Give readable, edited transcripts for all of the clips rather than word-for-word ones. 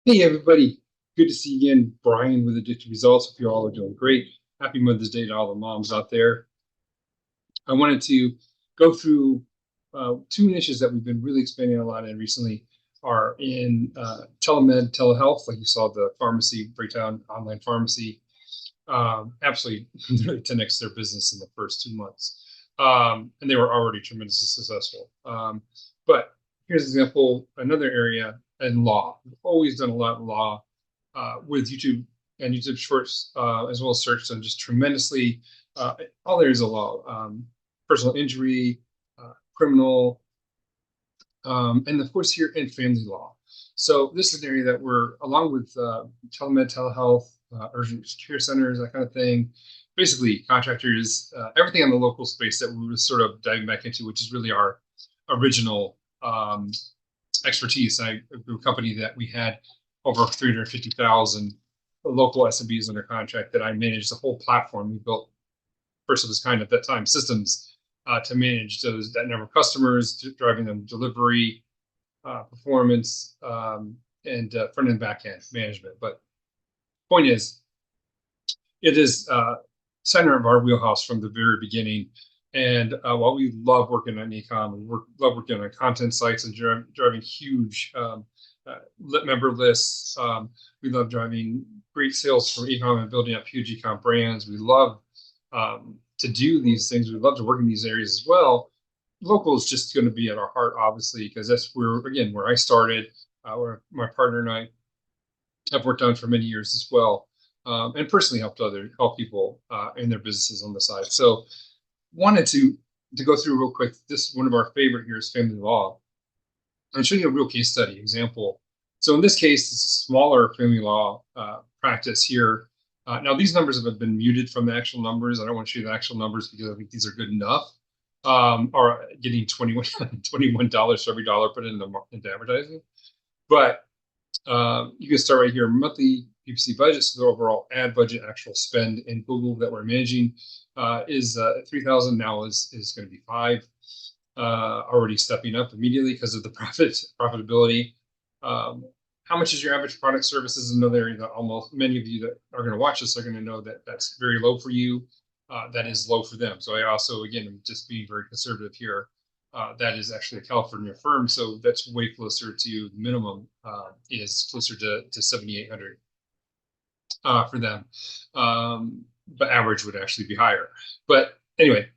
Hey everybody, good to see you again. Brian with Addictive Results. Hope you all are doing great. Happy Mother's Day to all the moms out there. I wanted to go through two niches that we've been really expanding a lot in recently are in telemed, telehealth, like you saw the pharmacy breakdown, online pharmacy, absolutely 10x their business in the first 2 months. And they were already tremendously successful. But here's an example, another area in law. We've always done a lot in law with YouTube and YouTube Shorts, as well as search, and just tremendously all areas of law, personal injury, criminal, and of course here in family law. So this is an area that we're, along with telemed, telehealth, urgent care centers, that kind of thing, basically contractors, everything on the local space that we were sort of diving back into, which is really our original expertise. I grew a company that we had over 350,000 local SMBs under contract that I managed the whole platform. We built first of its kind at that time systems to manage that number of customers, driving them delivery, performance, and front and back end management. But point is, it is center of our wheelhouse from the very beginning. And while we love working on ecom, love working on content sites and driving huge member lists. We love driving great sales from ecom and building up huge ecom brands. We love to do these things. We love to work in these areas as well. Local is just going to be at our heart, obviously, because that's where I started, where my partner and I have worked on for many years as well, and personally help people in their businesses on the side. So wanted to go through real quick. This is one of our favorite here is family law, and show you a real case study example. So in this case, it's a smaller family law practice here. Now these numbers have been muted from the actual numbers. I don't want to show you the actual numbers because I think these are good enough. Or getting $21 for every dollar put into advertising. But you can start right here. Monthly PPC budget, so the overall ad budget, actual spend in Google that we're managing is 3,000. Now is going to be 5. Already stepping up immediately because of the profitability. How much is your average product? Service is another area that almost many of you that are going to watch this are going to know that that's very low for you. That is low for them. So I also, again, am just being very conservative here. That is actually a California firm, so that's way closer to the minimum. Is closer to 7,800 for them, but average would actually be higher. But anyway,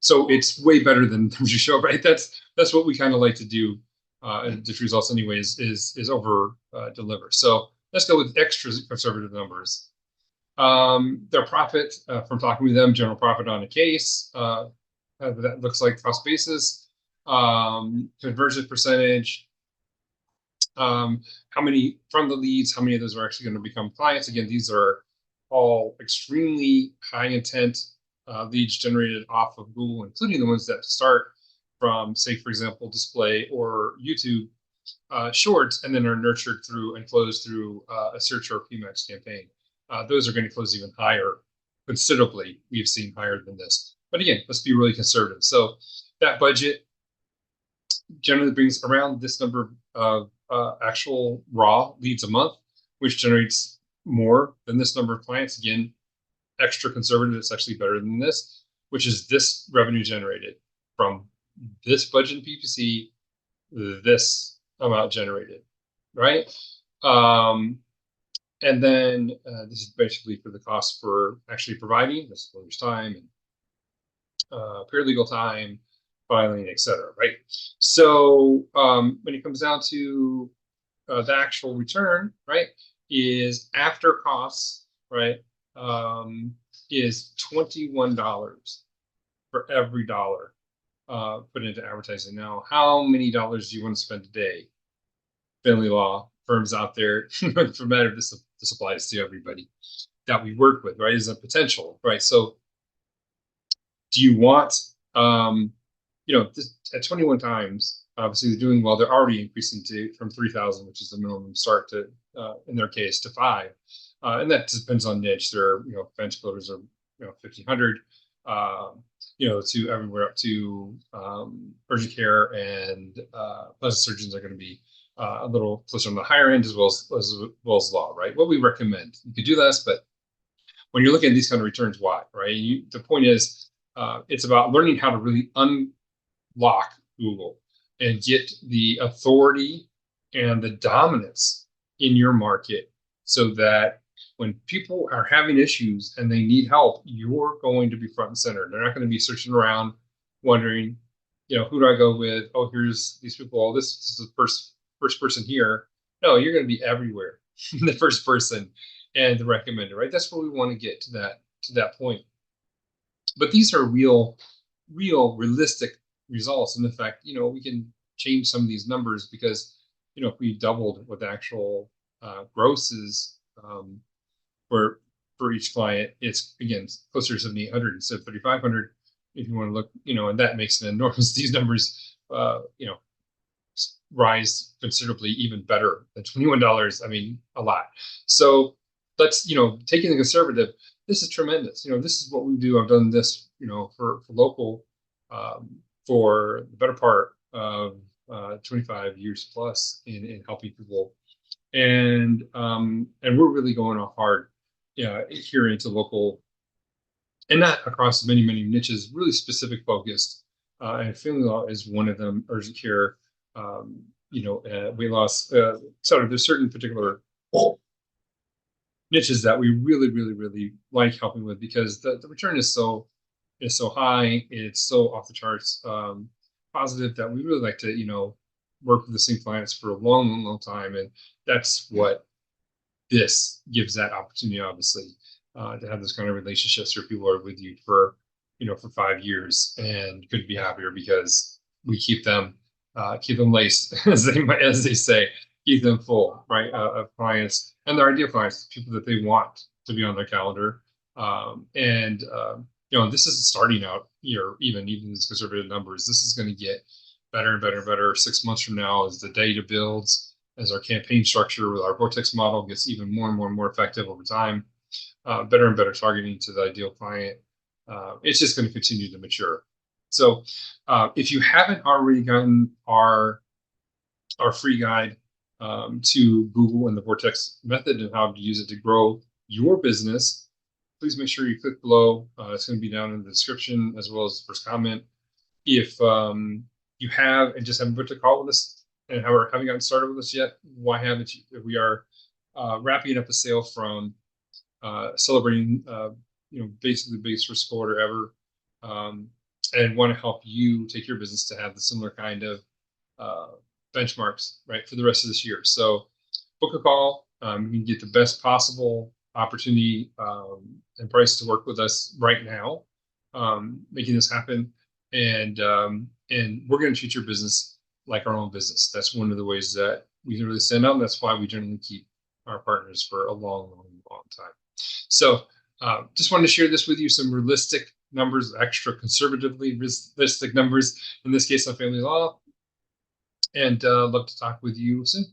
so it's way better than the show, right? That's what we kind of like to do. And the results, anyways, is over deliver. So let's go with extra conservative numbers. Their profit from talking with them, general profit on a case, that looks like cost basis, conversion percentage, how many from the leads, how many of those are actually going to become clients. Again, these are all extremely high intent leads generated off of Google, including the ones that start from, say, for example, display or YouTube shorts, and then are nurtured through and closed through a search or PMAX campaign. Those are going to close even higher, considerably. We've seen higher than this. But again, let's be really conservative. So that budget generally brings around this number of actual raw leads a month, which generates more than this number of clients. Again, extra conservative, it's actually better than this, which is this revenue generated from this budget in PPC, this amount generated, right? And then this is basically for the cost for actually providing this lawyer's time and paralegal time, filing, etc. Right? So when it comes down to the actual return, right, is after costs, right, is $21 for every dollar put into advertising. Now, how many dollars do you want to spend a day? Family law firms out there, for matter, this applies to everybody that we work with, right? Is a potential, right? So, do you want, at 21 times, obviously they're doing well. They're already increasing from 3,000, which is the minimum start, to, in their case, to 5. And that depends on niche. There are, fence builders are, 1,500, to everywhere up to urgent care and plastic surgeons are going to be a little closer on the higher end as well as law, right? What we recommend, you could do less, but when you're looking at these kind of returns, why, right? The point is, it's about learning how to really unlock Google and get the authority and the dominance in your market so that when people are having issues and they need help, you're going to be front and center. They're not going to be searching around wondering, who do I go with? Oh, here's these people. Oh, this is the first person here. No, you're going to be everywhere. The first person and the recommender, right? That's where we want to get to that point. But these are realistic results. And in fact, we can change some of these numbers because, if we doubled what the actual grosses for each client, it's again closer to 7,800 instead of 3,500. If you want to look, and that makes an enormous. These numbers, rise considerably, even better than $21. I mean, a lot. So let's, taking the conservative, this is tremendous. This is what we do. I've done this, for local, for the better part of 25 years plus in helping people. And we're really going off hard, here into local, and not across many, many niches, really specific focused. And family law is one of them, urgent care, weight loss. There's certain particular niches that we really, really, really like helping with because the return is so high, it's so off the charts, positive, that we really like to work with the same clients for a long, long, long time, and that's what this gives that opportunity, obviously, to have those kind of relationships where people are with you for 5 years and couldn't be happier because we keep them laced, as they say, keep them full, right, of clients and their ideal clients, people that they want to be on their calendar. This is starting out here, even these conservative numbers. This is going to get better and better and better 6 months from now as the data builds, as our campaign structure with our Vortex model gets even more and more and more effective over time, better and better targeting to the ideal client. It's just going to continue to mature. So if you haven't already gotten our free guide to Google and the Vortex method and how to use it to grow your business, please make sure you click below. It's going to be down in the description as well as the first comment. If you have and just haven't booked a call with us and haven't gotten started with us yet, why haven't you? We are wrapping up a sale from celebrating, basically the biggest first quarter ever, and want to help you take your business to have the similar kind of benchmarks, right, for the rest of this year. So book a call. You can get the best possible opportunity and price to work with us right now, making this happen. And we're going to treat your business like our own business. That's one of the ways that we can really stand out. And that's why we generally keep our partners for a long, long, long time. So just wanted to share this with you, some realistic numbers, extra conservatively realistic numbers, in this case on family law. And love to talk with you soon.